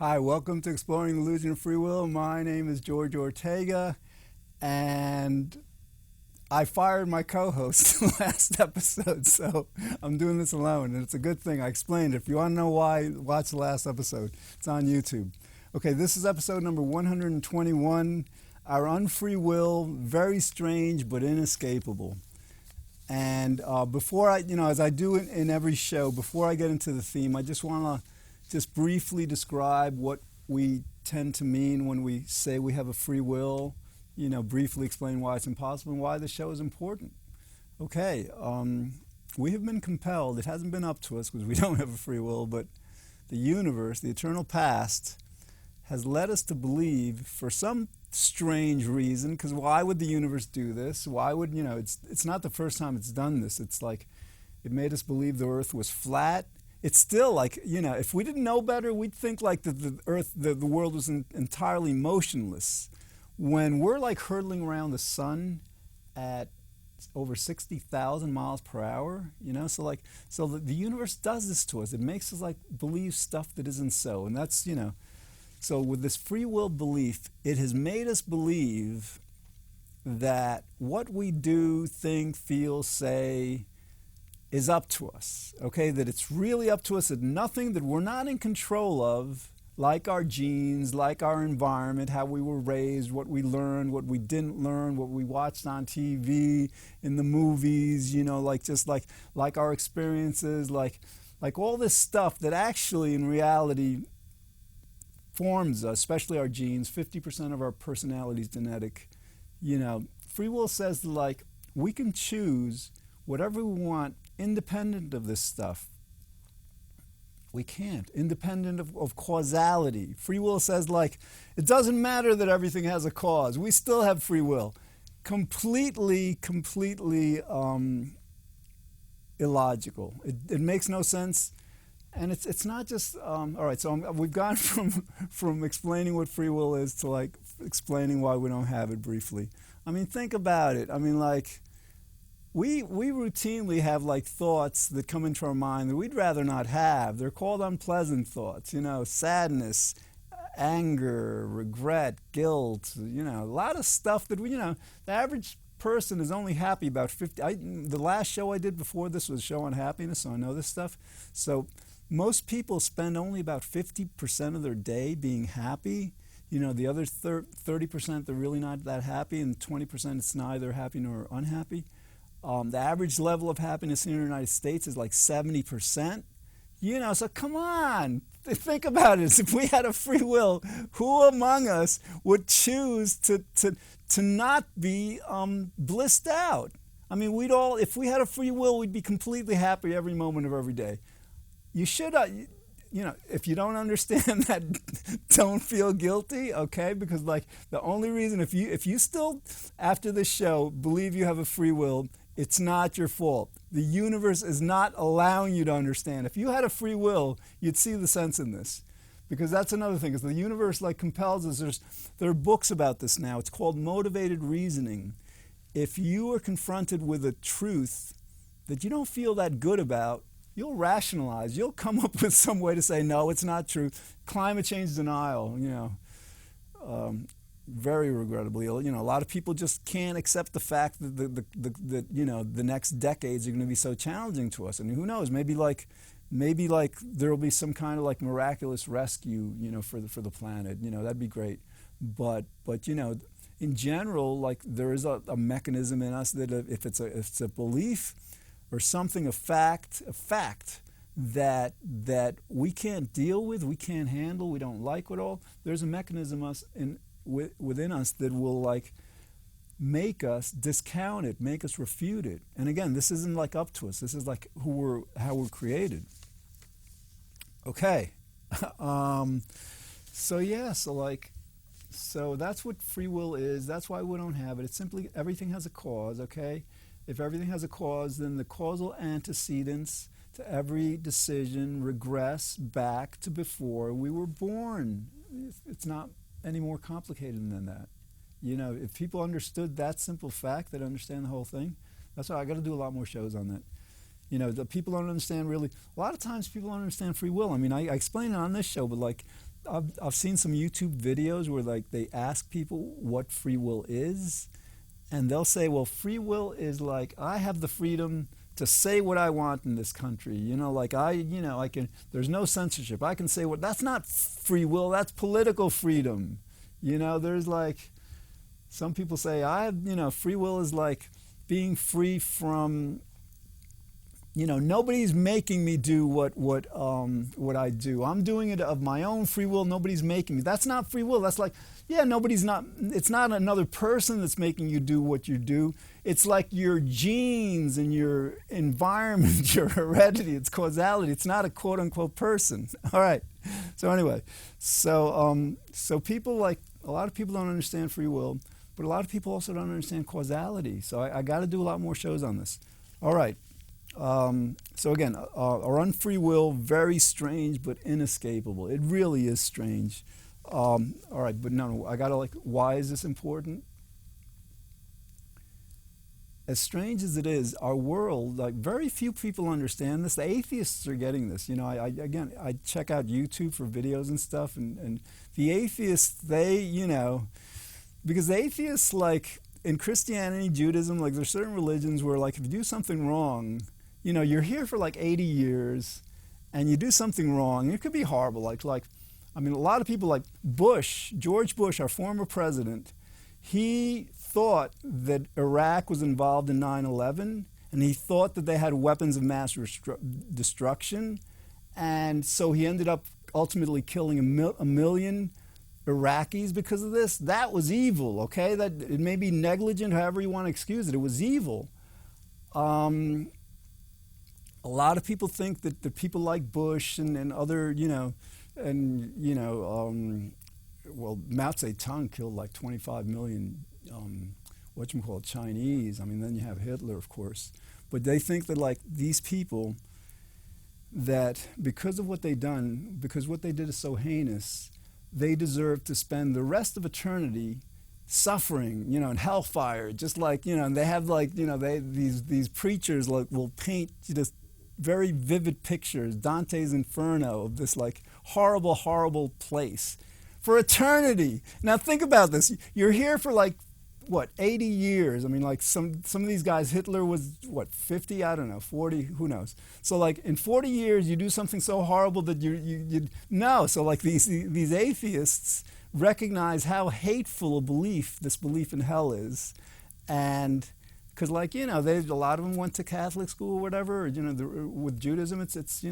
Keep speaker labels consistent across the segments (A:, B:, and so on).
A: Hi, welcome to Exploring the Illusion of Free Will. My name is George Ortega, and I fired my co-host last episode, so I'm doing this alone, and it's a good thing. I explained it. If you want to know why, watch the last episode. It's on YouTube. Okay, this is episode number 121, our Unfree Will, very strange but inescapable. And before I, as I do in every show, before I get into the theme, I just want to briefly describe what we tend to mean when we say we have a free will, briefly explain why it's impossible and why the show is important. Okay, we have been compelled, it hasn't been up to us because we don't have a free will, but the universe, the eternal past, has led us to believe for some strange reason, because why would the universe do this? Why would, it's not the first time it's done this. It's like it made us believe the earth was flat. It's still like, if we didn't know better, we'd think like the earth, the world was entirely motionless. When we're like hurtling around the sun at over 60,000 miles per hour, so the universe does this to us. It makes us like believe stuff that isn't so. And that's, so with this free will belief, it has made us believe that what we do, think, feel, say, is up to us, okay? That it's really up to us, that nothing that we're not in control of, like our genes, like our environment, how we were raised, what we learned, what we didn't learn, what we watched on TV, in the movies, like our experiences, like all this stuff that actually in reality forms us, especially our genes. 50% of our personality is genetic. Free will says that we can choose whatever we want independent of this stuff. We can't. Independent of causality. Free will says it doesn't matter that everything has a cause. We still have free will. Completely illogical. It makes no sense. And it's not just, all right, so we've gone from explaining what free will is to explaining why we don't have it briefly. I mean, think about it. I mean, we routinely have thoughts that come into our mind that we'd rather not have. They're called unpleasant thoughts, sadness, anger, regret, guilt, a lot of stuff that the average person is only happy about 50. The last show I did before this was a show on happiness, so I know this stuff. So most people spend only about 50% of their day being happy. The other 30% they're really not that happy, and 20% it's neither happy nor unhappy. The average level of happiness in the United States is 70%. So come on, think about it. If we had a free will, who among us would choose to not be blissed out? I mean, if we had a free will, we'd be completely happy every moment of every day. You should, if you don't understand that, don't feel guilty, okay? Because the only reason, if you still, after this show, believe you have a free will, it's not your fault. The universe is not allowing you to understand. If you had a free will, you'd see the sense in this. Because that's another thing, is the universe compels us. There are books about this now. It's called motivated reasoning. If you are confronted with a truth that you don't feel that good about, you'll rationalize. You'll come up with some way to say, no, it's not true. Climate change denial, very regrettably, a lot of people just can't accept the fact that the next decades are going to be so challenging to us. I mean, who knows? Maybe there will be some kind of miraculous rescue, for the planet. That'd be great. But in general, there is a mechanism in us that if it's a belief or something, a fact that we can't deal with, we can't handle, we don't like at all, there's a mechanism within us that will make us discount it, make us refute it. And again, this isn't up to us. This is how we're created. Okay. So that's what free will is. That's why we don't have it. It's simply everything has a cause, okay? If everything has a cause, then the causal antecedents to every decision regress back to before we were born. It's not any more complicated than that. If people understood that simple fact, they'd understand the whole thing. That's why I got to do a lot more shows on that. The people don't understand really. A lot of times people don't understand free will. I mean, I explain it on this show, but I've seen some YouTube videos where like they ask people what free will is, and they'll say, well, free will is like I have the freedom to say what I want in this country. Like I can. There's no censorship. I can say what. That's not free will. That's political freedom. There's like some people say free will is like being free from. Nobody's making me do what I do. I'm doing it of my own free will. Nobody's making me. That's not free will. That's like, it's not another person that's making you do what you do. It's like your genes and your environment, your heredity. It's causality. It's not a quote unquote person. All right. So anyway, so people like, a lot of people don't understand free will, but a lot of people also don't understand causality. So I got to do a lot more shows on this. All right. So again, our unfree will, very strange but inescapable. It really is strange. All right, but no, I gotta why is this important? As strange as it is, our world, like very few people understand this. The atheists are getting this. I check out YouTube for videos and stuff, and the atheists, because the atheists, like in Christianity, Judaism, like there's certain religions where like if you do something wrong, you're here for like 80 years and you do something wrong. It could be horrible. A lot of people like George Bush, our former president, he thought that Iraq was involved in 9/11, and he thought that they had weapons of mass destruction. And so he ended up ultimately killing a million Iraqis because of this. That was evil, okay? That it may be negligent, however you want to excuse it. It was evil. A lot of people think that the people like Bush and other, Mao Zedong killed like 25 million, Chinese. Then you have Hitler, of course. But they think that like these people, that because of what they've done, because what they did is so heinous, they deserve to spend the rest of eternity suffering, in hellfire. Just like, and they have like, these preachers like will paint just very vivid pictures, Dante's Inferno, of this like horrible, horrible place for eternity. Now think about this. You're here for like, 80 years. like some of these guys, Hitler was, 50? I don't know, 40, who knows? So like in 40 years, you do something so horrible that you no. So like these atheists recognize how hateful this belief in hell is. And because a lot of them went to Catholic school or whatever, with Judaism, it's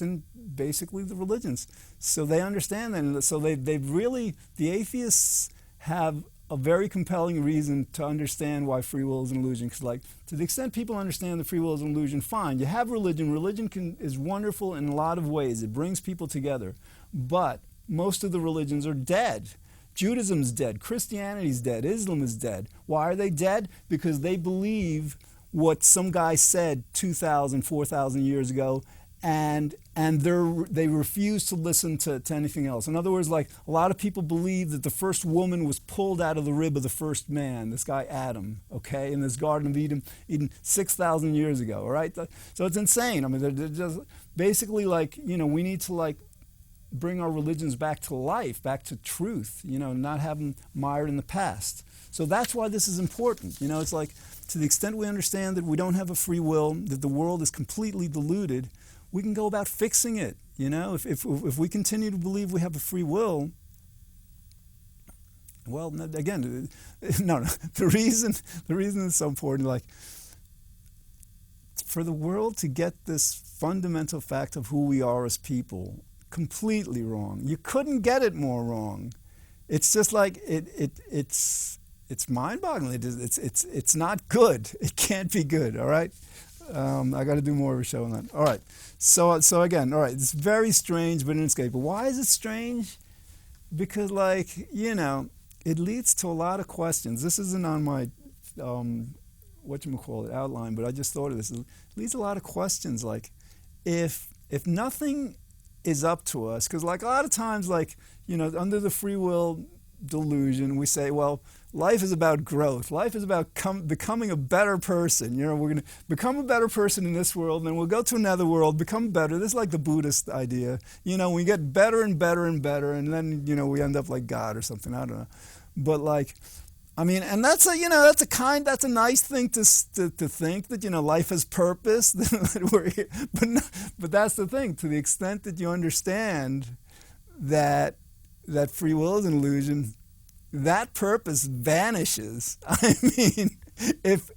A: in basically the religions. So they understand that. And so the atheists have a very compelling reason to understand why free will is an illusion. Because to the extent people understand that free will is an illusion, fine. You have religion. Religion is wonderful in a lot of ways. It brings people together. But most of the religions are dead. Judaism's dead, Christianity's dead, Islam is dead. Why are they dead? Because they believe what some guy said 2,000, 4,000 years ago, and they refuse to listen to anything else. In other words, like a lot of people believe that the first woman was pulled out of the rib of the first man, this guy Adam, okay, in this Garden of Eden 6,000 years ago, all right? So it's insane. They're just basically like, we need to like bring our religions back to life, back to truth, not have them mired in the past. So that's why this is important. It's like to the extent we understand that we don't have a free will, that the world is completely deluded, we can go about fixing it. If we continue to believe we have a free will, well, again, no. The reason it's so important, like for the world to get this fundamental fact of who we are as people completely wrong. You couldn't get it more wrong. It's just like it's mind-boggling. It's not good. It can't be good. All right. I got to do more of a show on that. All right. So again, all right. It's very strange, but inescapable. Why is it strange? Because it leads to a lot of questions. This isn't on my outline, but I just thought of this. It leads to a lot of questions. Like if nothing is up to us, because like a lot of times, like under the free will delusion. We say, well, life is about growth. Life is about becoming a better person. We're going to become a better person in this world, and then we'll go to another world, become better. This is like the Buddhist idea. We get better and better and better, and then, we end up like God or something. I don't know. But and that's a nice thing to think that, life has purpose. That we're here. But that's the thing. To the extent that you understand that free will is an illusion, that purpose vanishes. I mean, if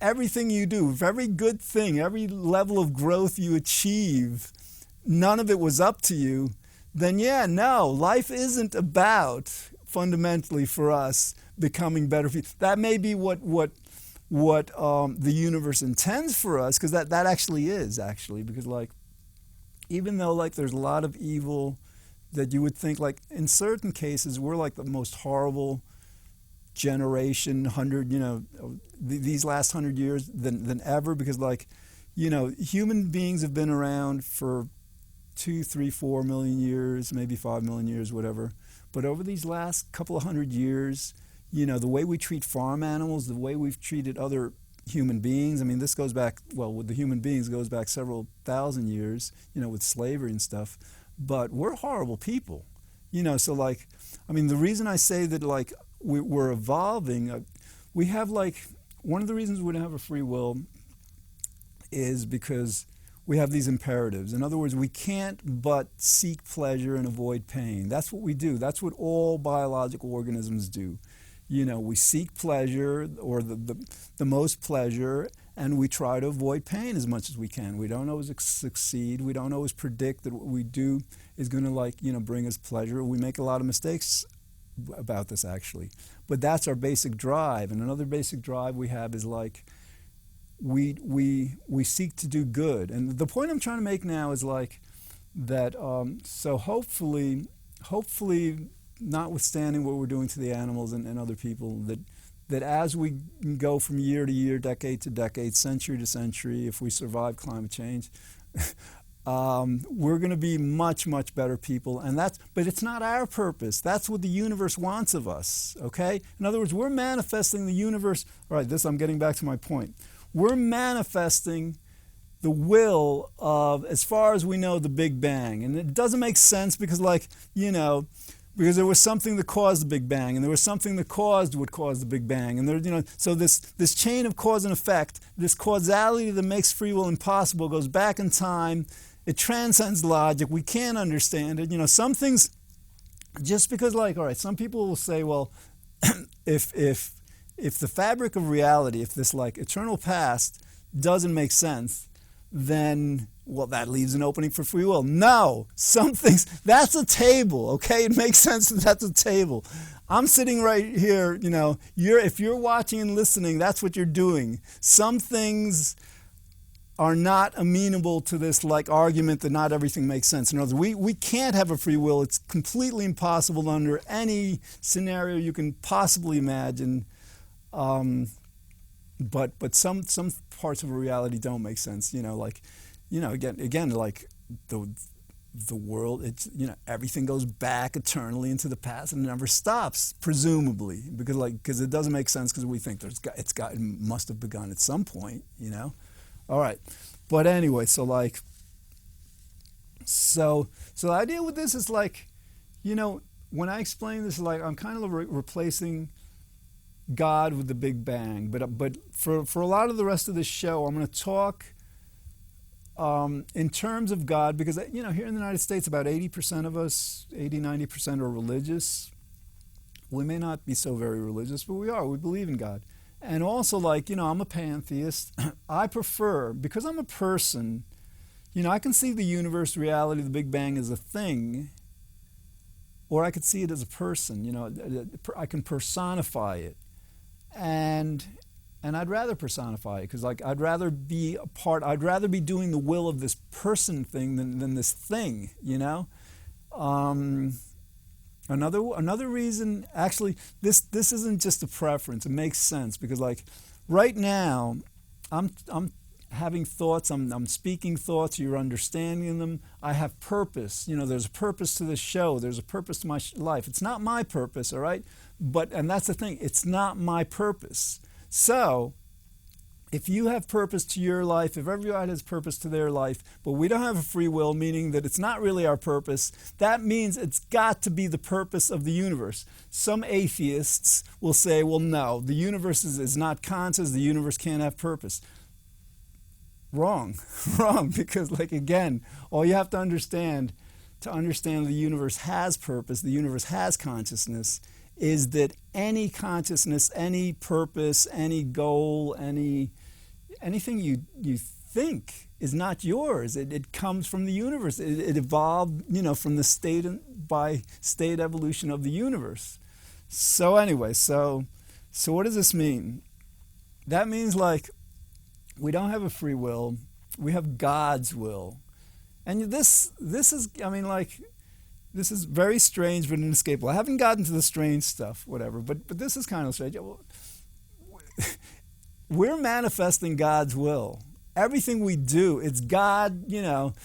A: everything you do, if every good thing, every level of growth you achieve, none of it was up to you, then life isn't about, fundamentally for us, becoming better people. That may be what the universe intends for us, because that actually is, because even though there's a lot of evil that you would think, in certain cases, we're the most horrible generation, these last 100 years than ever, because human beings have been around for 2, 3, 4 million years, maybe 5 million years, whatever. But over these last couple of 100 years, the way we treat farm animals, the way we've treated other human beings, this goes back, with the human beings, it goes back several thousand years, with slavery and stuff. But we're horrible people, so the reason I say that we're evolving, we have one of the reasons we don't have a free will is because we have these imperatives. In other words, we can't but seek pleasure and avoid pain. That's what we do. That's what all biological organisms do. We seek pleasure, or the most pleasure, and we try to avoid pain as much as we can. We don't always succeed. We don't always predict that what we do is going to bring us pleasure. We make a lot of mistakes about this, actually. But that's our basic drive. And another basic drive we have is we seek to do good. And the point I'm trying to make now is that. So hopefully, notwithstanding what we're doing to the animals and other people, that as we go from year to year, decade to decade, century to century, if we survive climate change, we're going to be much, much better people. But it's not our purpose. That's what the universe wants of us, okay? In other words, we're manifesting the universe. All right, I'm getting back to my point. We're manifesting the will of, as far as we know, the Big Bang. And it doesn't make sense because, because there was something that caused the Big Bang, and there was something that caused what caused the Big Bang, and there, so this chain of cause and effect, this causality that makes free will impossible, goes back in time. It transcends logic. We can't understand it. Some things, just because, all right, some people will say, well, if the fabric of reality, if this eternal past doesn't make sense, then, that leaves an opening for free will. No, some things, that's a table, okay? It makes sense that that's a table. I'm sitting right here, if you're watching and listening, that's what you're doing. Some things are not amenable to this argument that not everything makes sense. In other words, we can't have a free will. It's completely impossible under any scenario you can possibly imagine. But some parts of reality don't make sense. Again, the world. It's everything goes back eternally into the past and never stops, presumably, because it doesn't make sense because we think it must have begun at some point. All right, but anyway, so the idea with this is when I explain this, I'm kind of replacing God with the Big Bang, but for a lot of the rest of this show, I'm going to talk in terms of God, because here in the United States, about 80% of us, 80-90% are religious. We may not be so very religious, but we are. We believe in God, and also I'm a pantheist. I prefer, because I'm a person, I can see the universe, reality, the Big Bang as a thing, or I could see it as a person. I can personify it. And I'd rather personify it because I'd rather be I'd rather be doing the will of this person thing than this thing, Another reason, actually, this isn't just a preference. It makes sense because right now, having thoughts, I'm speaking thoughts, you're understanding them. I have purpose. There's a purpose to this show. There's a purpose to my life. It's not my purpose, all right? And that's the thing, it's not my purpose. So, if you have purpose to your life, if everyone has purpose to their life, but we don't have a free will, meaning that it's not really our purpose, that means it's got to be the purpose of the universe. Some atheists will say, well, no, the universe is not conscious, the universe can't have purpose. Wrong, because again, all you have to understand the universe has purpose, the universe has consciousness, is that any consciousness, any purpose, any goal, anything you think is not yours. It comes from the universe. It evolved, from the state by state evolution of the universe. So anyway, so what does this mean? That means we don't have a free will. We have God's will. And this is, this is very strange but inescapable. I haven't gotten to the strange stuff, whatever, but this is kind of strange. We're manifesting God's will. Everything we do, it's God,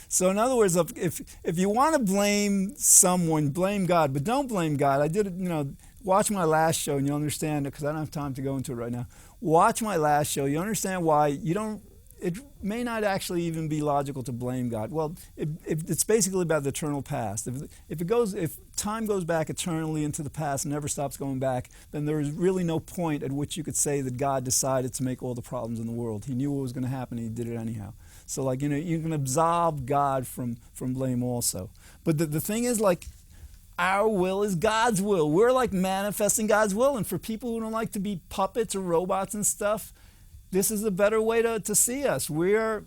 A: So in other words, if you want to blame someone, blame God, but don't blame God. I did it, watch my last show and you'll understand it, because I don't have time to go into it right now. Watch my last show. You understand why it may not actually even be logical to blame God. Well, it's basically about the eternal past. If time goes back eternally into the past and never stops going back, then there is really no point at which you could say that God decided to make all the problems in the world. He knew what was going to happen, and he did it anyhow. So you can absolve God from blame also. But the thing is, our will is God's will. We're manifesting God's will. And for people who don't like to be puppets or robots and stuff, this is a better way to see us. We are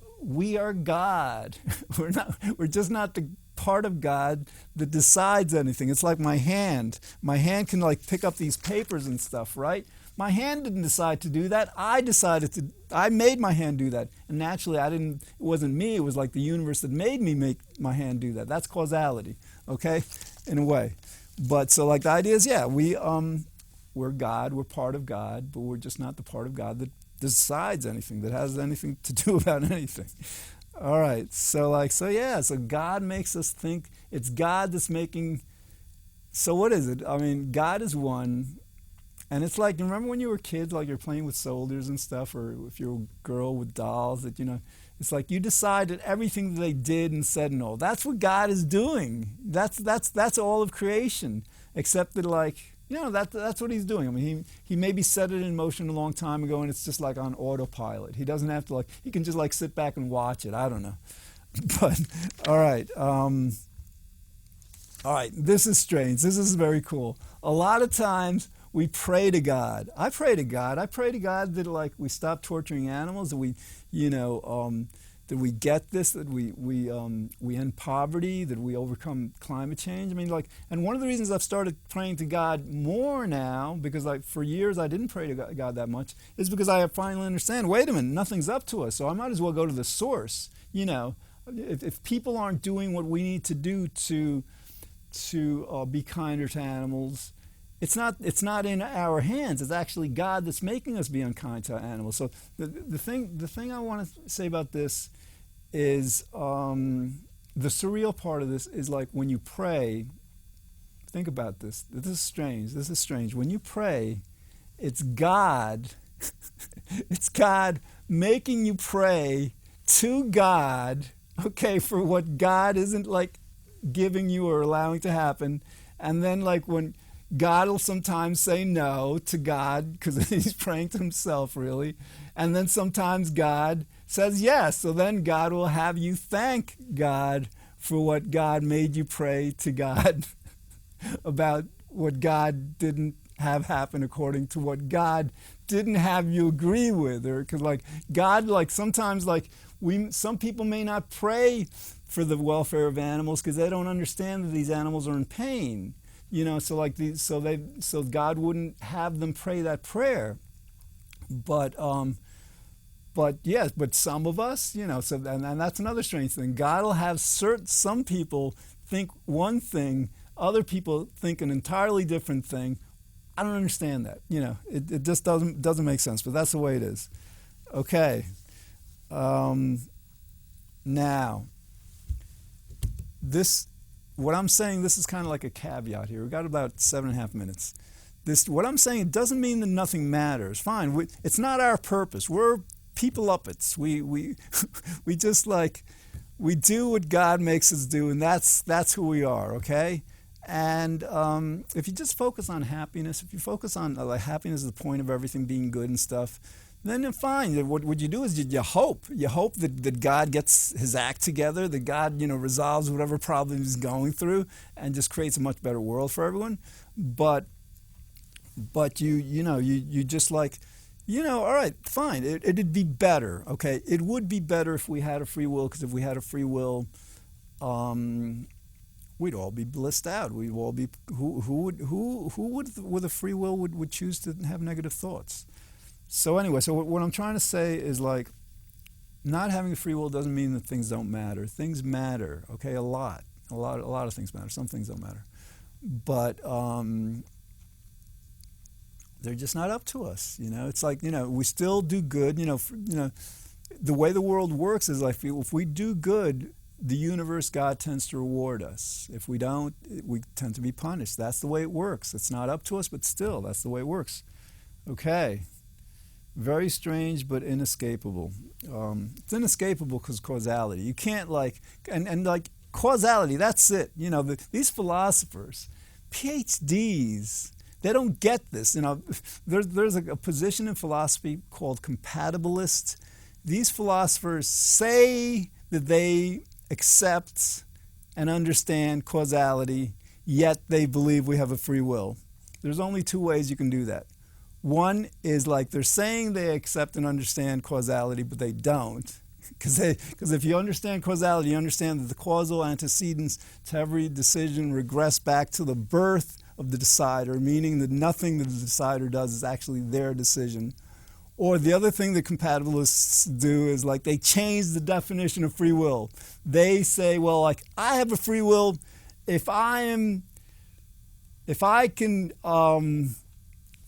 A: God. We're just not the part of God that decides anything. It's like my hand. My hand can pick up these papers and stuff, right? My hand didn't decide to do that. I made my hand do that. And naturally it wasn't me, it was the universe that made me make my hand do that. That's causality, okay? In a way. But so the idea is, we're God, we're part of God, but we're just not the part of God that decides anything, that has anything to do about anything. All right, so God makes us think. It's God that's making. So what is it? God is one, and it's you remember when you were kids, you're playing with soldiers and stuff, or if you're a girl with dolls, that it's you decided everything that they did and said and all. That's what God is doing. That's all of creation, except that that's what he's doing. He maybe set it in motion a long time ago, and it's just on autopilot. He doesn't have to he can just sit back and watch it. I don't know. But all right. All right, this is strange. This is very cool. A lot of times we pray to God. I pray to God. I pray to God that we stop torturing animals, that we that we get this, that we end poverty, that we overcome climate change. And one of the reasons I've started praying to God more now, because for years I didn't pray to God that much, is because I finally understand, wait a minute, nothing's up to us, so I might as well go to the source. If people aren't doing what we need to do to be kinder to animals, it's not in our hands. It's actually God that's making us be unkind to animals. So the thing I want to say about this is the surreal part of this is when you pray. Think about this. This is strange. When you pray, it's God. It's God making you pray to God. Okay, for what God isn't giving you or allowing to happen, and then when God will sometimes say no to God because he's praying to himself, really. And then sometimes God says yes. So then God will have you thank God for what God made you pray to God about what God didn't have happen according to what God didn't have you agree with. Or because God, sometimes some people may not pray for the welfare of animals because they don't understand that these animals are in pain. So God wouldn't have them pray that prayer, but some of us, and that's another strange thing. God will have some people think one thing, other people think an entirely different thing. I don't understand that. It just doesn't make sense. But that's the way it is. Okay. Now, what I'm saying, this is kind of like a caveat here. We've got about 7.5 minutes. What I'm saying, it doesn't mean that nothing matters. Fine, it's not our purpose. We're people-uppets. We just we do what God makes us do, and that's who we are, okay? And if you just focus on happiness, if you focus on happiness is the point of everything being good and stuff, then you're fine. What you do is you hope. You hope that God gets his act together, that God resolves whatever problem he's going through, and just creates a much better world for everyone. But you just all right, fine. It'd be better, okay? It would be better if we had a free will, because if we had a free will, we'd all be blissed out. We'd all be who would with a free will would choose to have negative thoughts. So anyway, what I'm trying to say is not having a free will doesn't mean that things don't matter. Things matter, okay? A lot of things matter. Some things don't matter, but they're just not up to us. It's we still do good. The way the world works is if we do good, the universe, God tends to reward us. If we don't, we tend to be punished. That's the way it works. It's not up to us, but still, that's the way it works. Okay. Very strange, but inescapable. It's inescapable because causality. You can't causality, that's it. These philosophers, PhDs, they don't get this. There's a position in philosophy called compatibilist. These philosophers say that they accept and understand causality, yet they believe we have a free will. There's only two ways you can do that. One is they're saying they accept and understand causality, but they don't. Because if you understand causality, you understand that the causal antecedents to every decision regress back to the birth of the decider, meaning that nothing that the decider does is actually their decision. Or the other thing that compatibilists do is they change the definition of free will. They say, well, I have a free will if I can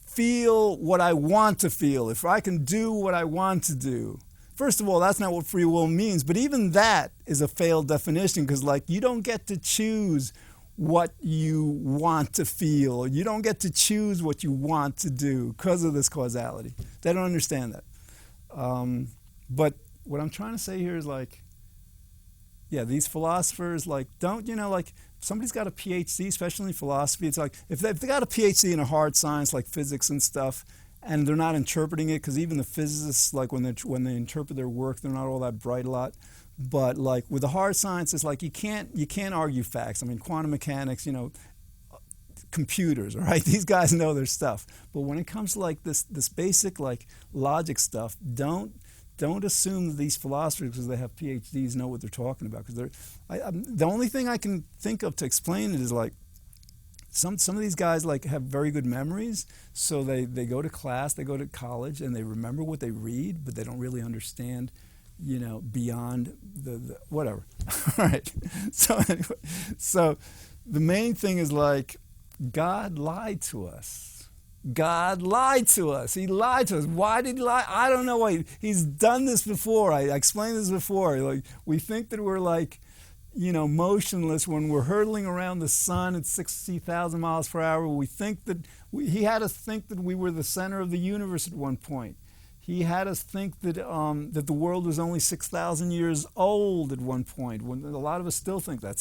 A: feel what I want to feel, if I can do what I want to do. First of all, that's not what free will means, but even that is a failed definition, because you don't get to choose what you want to feel. You don't get to choose what you want to do because of this causality. They don't understand that. But what I'm trying to say here is these philosophers don't, if somebody's got a PhD, especially in philosophy, it's if they got a PhD in a hard science like physics and stuff, and they're not interpreting it, because even the physicists, when they interpret their work, they're not all that bright a lot. But with the hard sciences, you can't argue facts. I mean, quantum mechanics, computers, all right? These guys know their stuff. But when it comes to this basic logic stuff, don't assume that these philosophers, because they have PhDs, know what they're talking about. Because the only thing I can think of to explain it is some of these guys have very good memories, so they go to class, they go to college, and they remember what they read, but they don't really understand beyond the whatever. All right. So anyway, the main thing is God lied to us. God lied to us. He lied to us. Why did he lie? I don't know why. He's done this before. I explained this before. We think that we're motionless when we're hurtling around the sun at 60,000 miles per hour. We think that he had us think that we were the center of the universe at one point. He had us think that that the world was only 6,000 years old at one point, when a lot of us still think that.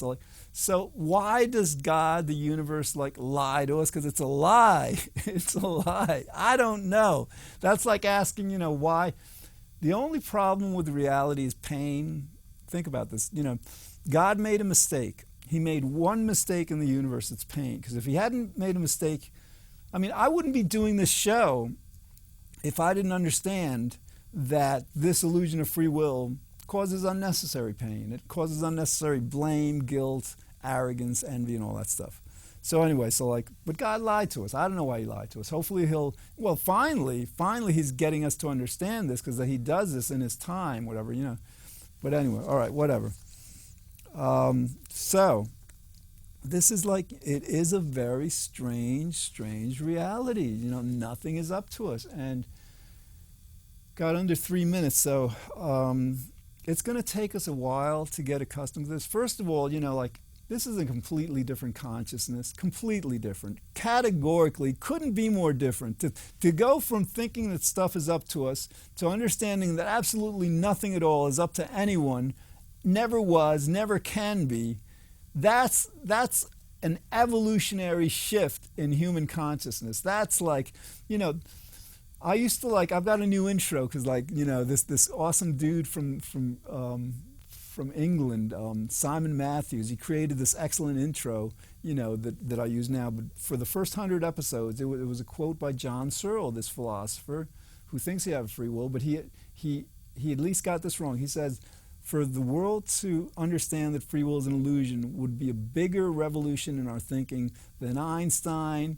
A: So why does God, the universe, lie to us? Because it's a lie. It's a lie. I don't know. That's like asking, why. The only problem with reality is pain. Think about this. God made a mistake. He made one mistake in the universe. It's pain. Because if he hadn't made a mistake, I wouldn't be doing this show if I didn't understand that this illusion of free will causes unnecessary pain. It causes unnecessary blame, guilt, arrogance, envy, and all that stuff. So anyway, but God lied to us. I don't know why he lied to us. Hopefully finally he's getting us to understand this, because he does this in his time, whatever, But anyway, all right, whatever. So this is it is a very strange reality. Nothing is up to us. And Got under 3 minutes, so it's going to take us a while to get accustomed to this. First of all, this is a completely different consciousness, completely different. Categorically, couldn't be more different. To go from thinking that stuff is up to us to understanding that absolutely nothing at all is up to anyone, never was, never can be, that's an evolutionary shift in human consciousness. That's like, I used to I've got a new intro because this awesome dude from England, Simon Matthews, he created this excellent intro, that I use now. But for the first 100 episodes, it was a quote by John Searle, this philosopher who thinks he has free will, but he at least got this wrong. He says, for the world to understand that free will is an illusion would be a bigger revolution in our thinking than Einstein,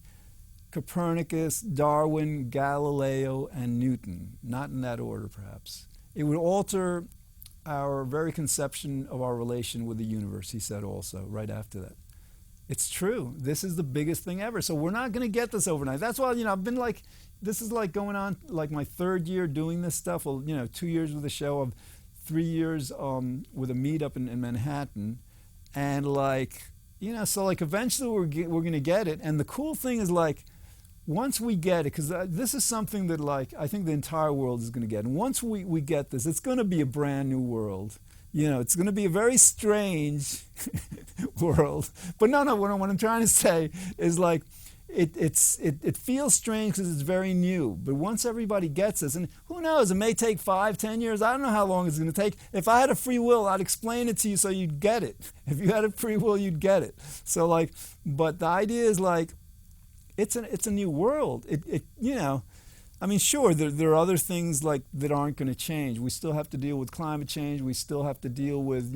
A: Copernicus, Darwin, Galileo, and Newton. Not in that order, perhaps. It would alter our very conception of our relation with the universe, he said also, right after that. It's true. This is the biggest thing ever. So we're not going to get this overnight. That's why, I've been this is going on my third year doing this stuff. Well, 2 years with the show, of 3 years with a meetup in Manhattan. And so eventually we're going to get it. And the cool thing is once we get it, because this is something that I think the entire world is going to get. And once we get this, it's going to be a brand new world. It's going to be a very strange world. But no, what I'm trying to say is it feels strange because it's very new. But once everybody gets this, and who knows, it may take 5, 10 years. I don't know how long it's going to take. If I had a free will, I'd explain it to you so you'd get it. If you had a free will, you'd get it. So but the idea is it's a new world. Sure, there are other things that aren't going to change. We still have to deal with climate change. We still have to deal with,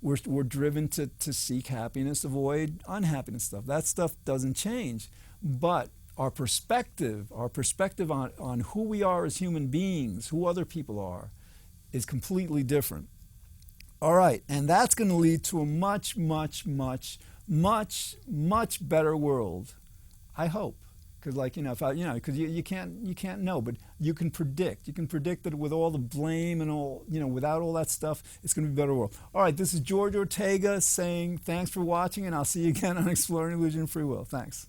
A: we're driven to seek happiness, avoid unhappiness stuff. That stuff doesn't change. But our perspective on who we are as human beings, who other people are, is completely different. All right, and that's going to lead to a much, much, much, much, much better world. I hope, because because you can't know, but you can predict. You can predict that with all the blame and all, without all that stuff, it's going to be a better world. All right, this is George Ortega saying thanks for watching, and I'll see you again on Exploring Illusion and Free Will. Thanks.